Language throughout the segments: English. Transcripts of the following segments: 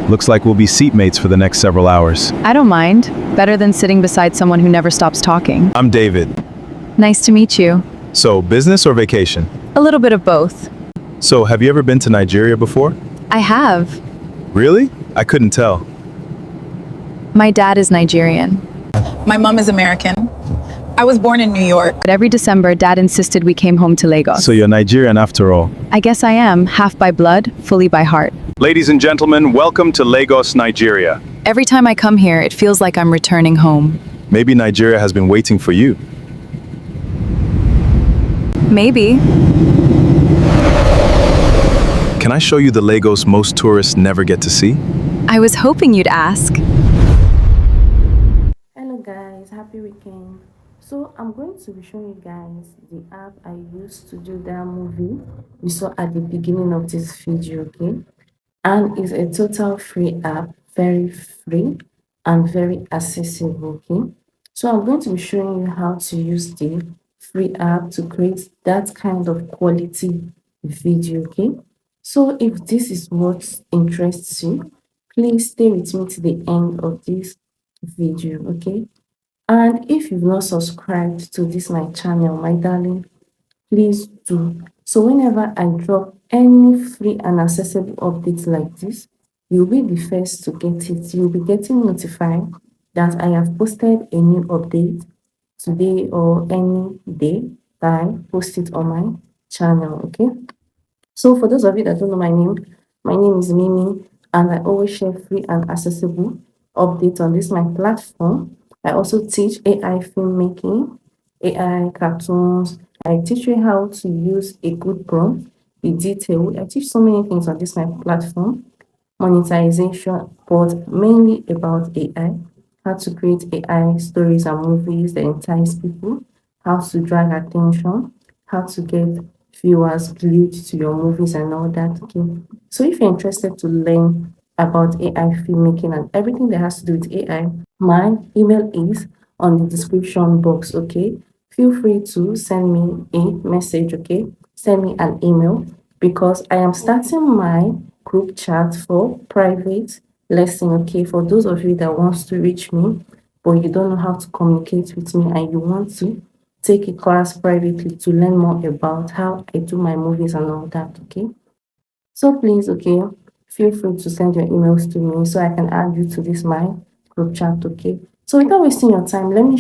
Looks like we'll be seatmates for the next several hours. I don't mind. Better than sitting beside someone who never stops talking. I'm David. Nice to meet you. So, business or vacation? A little bit of both. So, have you ever been to Nigeria before? I have. Really? I couldn't tell. My dad is Nigerian. My mom is American. I was born in New York. But every December, Dad insisted we came home to Lagos. So you're Nigerian after all. I guess I am, half by blood, fully by heart. Ladies and gentlemen, welcome to Lagos, Nigeria. Every time I come here, it feels like I'm returning home. Maybe Nigeria has been waiting for you. Maybe. Can I show you the Lagos most tourists never get to see? I was hoping you'd ask. Hello guys, happy weekend. So I'm going to be showing you guys the app I used to do that movie you saw at the beginning of this video, okay? And it's a total free app, very free and very accessible, okay? So I'm going to be showing you how to use the free app to create that kind of quality video, okay? So if this is what interests you, please stay with me to the end of this video, okay? And if you've not subscribed to this my channel, my darling, please do. So whenever I drop any free and accessible updates like this, you'll be the first to get it. You'll be getting notified that I have posted a new update today or any day that I post it on my channel, okay? So for those of you that don't know my name is Mimi, and I always share free and accessible updates on this my platform. I also teach AI filmmaking, AI cartoons. I teach you how to use a good prompt, be detailed. I teach so many things on this my platform. Monetization, but mainly about AI, how to create AI stories and movies that entice people, how to drag attention, how to get viewers glued to your movies and all that, okay? So if you're interested to learn about AI filmmaking and everything that has to do with AI, my email is on the description box, okay? Feel free to send me a message, okay? Send me an email because I am starting my group chat for private lesson, okay? For those of you that wants to reach me, but you don't know how to communicate with me and you want to take a class privately to learn more about how I do my movies and all that, okay? So please, okay, feel free to send your emails to me so I can add you to this my group chat, okay? So without wasting your time, let me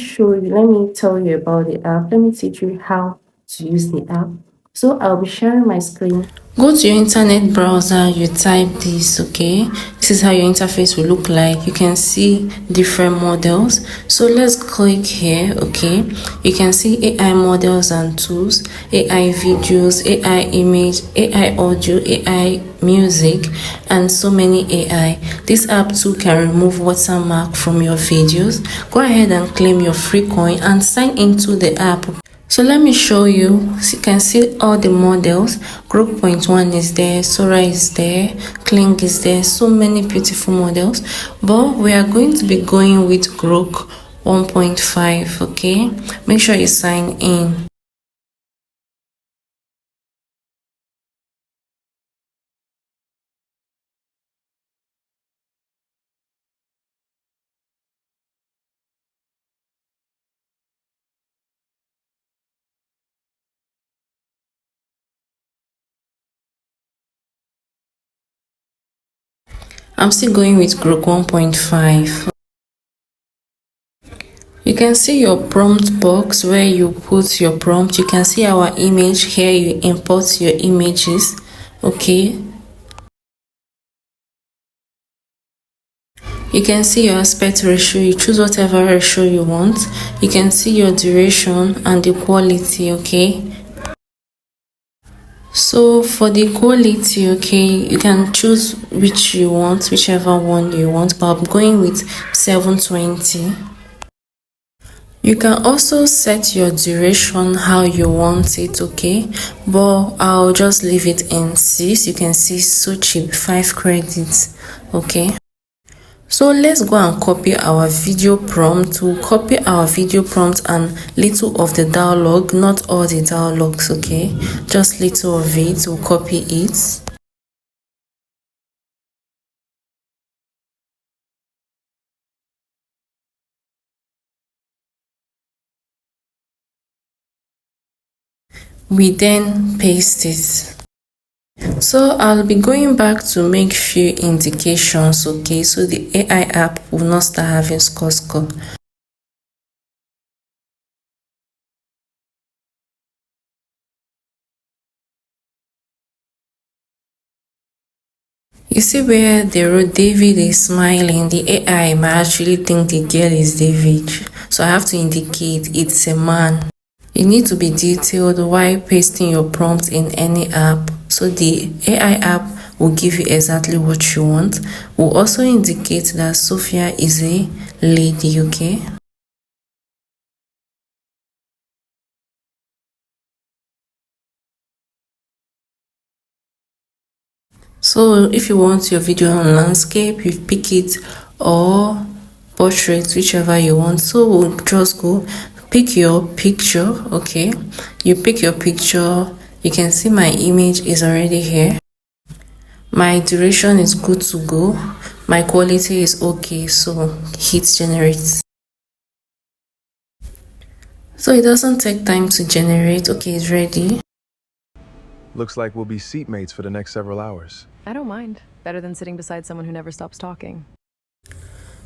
tell you about the app. Let me teach you how to use the app. So I'll be sharing my screen. Go to your internet browser, you type this, okay? This is how your interface will look like. You can see different models. So let's click here, okay? You can see AI models and tools, AI videos, AI image, AI audio, AI music, and so many AI. This app too can remove watermark from your videos. Go ahead and claim your free coin and sign into the app. So let me show you. So you can see all the models. Group point 1 is there, Sora is there, Kling is there, so many beautiful models. But we are going to be going with group 1.5, okay? Make sure you sign in. I'm still going with group 1.5. You can see your prompt box where you put your prompt. You can see our image here. You import your images, okay? You can see your aspect ratio. You choose whatever ratio you want. You can see your duration and the quality, okay? So for the quality, okay, you can choose which you want, whichever one you want, but I'm going with 720. You can also set your duration how you want it, okay? But I'll just leave it in 6. You can see so cheap, 5 credits, okay? So let's go and copy our video prompt. We'll copy our video prompt and little of the dialogue, not all the dialogues, okay? Just little of it, we'll copy it. We then paste it. So I'll be going back to make few indications, okay, so the AI app will not start having score. You see where they wrote David is smiling, the AI might actually think the girl is David. So I have to indicate it's a man. You need to be detailed while pasting your prompt in any app. So the AI app will give you exactly what you want. Will also indicate that Sophia is a lady, okay? So if you want your video on landscape, you pick it, or portrait, whichever you want. So we'll just go pick your picture, okay? You pick your picture. You can see my image is already here. My duration is good to go. My quality is okay, so hit generate. So it doesn't take time to generate. Okay, it's ready. Looks like we'll be seatmates for the next several hours. I don't mind. Better than sitting beside someone who never stops talking.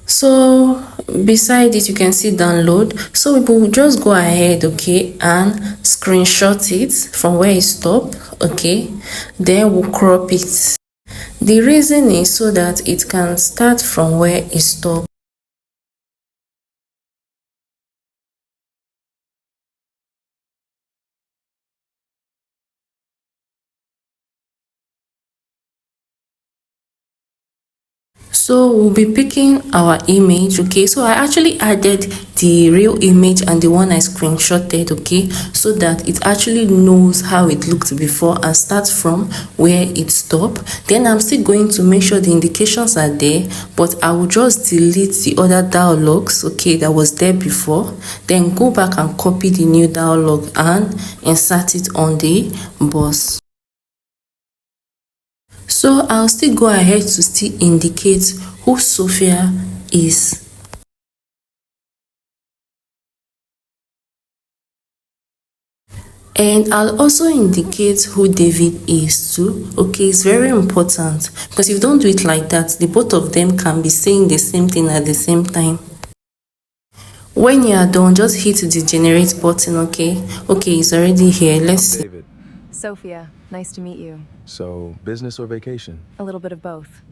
So beside it, you can see download. So we will just go ahead, okay, and screenshot it from where it stopped, okay. Then we'll crop it. The reason is so that it can start from where it stopped. So we'll be picking our image, okay. So I actually added the real image and the one I screenshotted, okay, so that it actually knows how it looked before and starts from where it stopped. Then I'm still going to make sure the indications are there, but I will just delete the other dialogues, okay, that was there before. Then go back and copy the new dialogue and insert it on the bus. So I'll still go ahead to still indicate who Sophia is. And I'll also indicate who David is too. Okay, it's very important because if you don't do it like that, the both of them can be saying the same thing at the same time. When you are done, just hit the generate button, okay? Okay, it's already here. Let's see. David, Sophia, nice to meet you. so business or vacation? A little bit of both.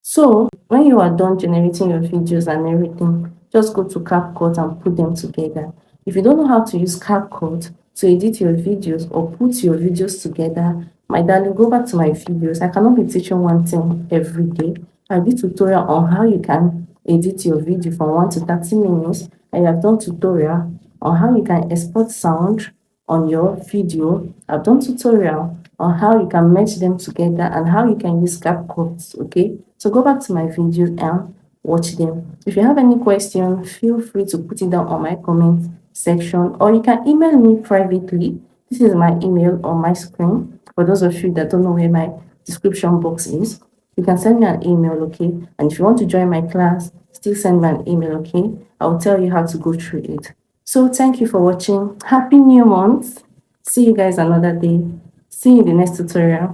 So when you are done generating your videos and everything, just go to CapCut and put them together. If you don't know how to use CapCut to edit your videos or put your videos together, my darling, go back to my videos. I cannot be teaching one thing every day. I did tutorial on how you can edit your video from 1 to 30 minutes. I have done tutorial on how you can export sound on your video. I've done tutorial on how you can merge them together and how you can use CapCut, okay? So go back to my videos and watch them. If you have any question, feel free to put it down on my comment section, or you can email me privately. This is my email on my screen. For those of you that don't know where my description box is, you can send me an email, okay? And if you want to join my class, still send me an email, okay? I'll tell you how to go through it. So thank you for watching. Happy new month. See you guys another day. See you in the next tutorial.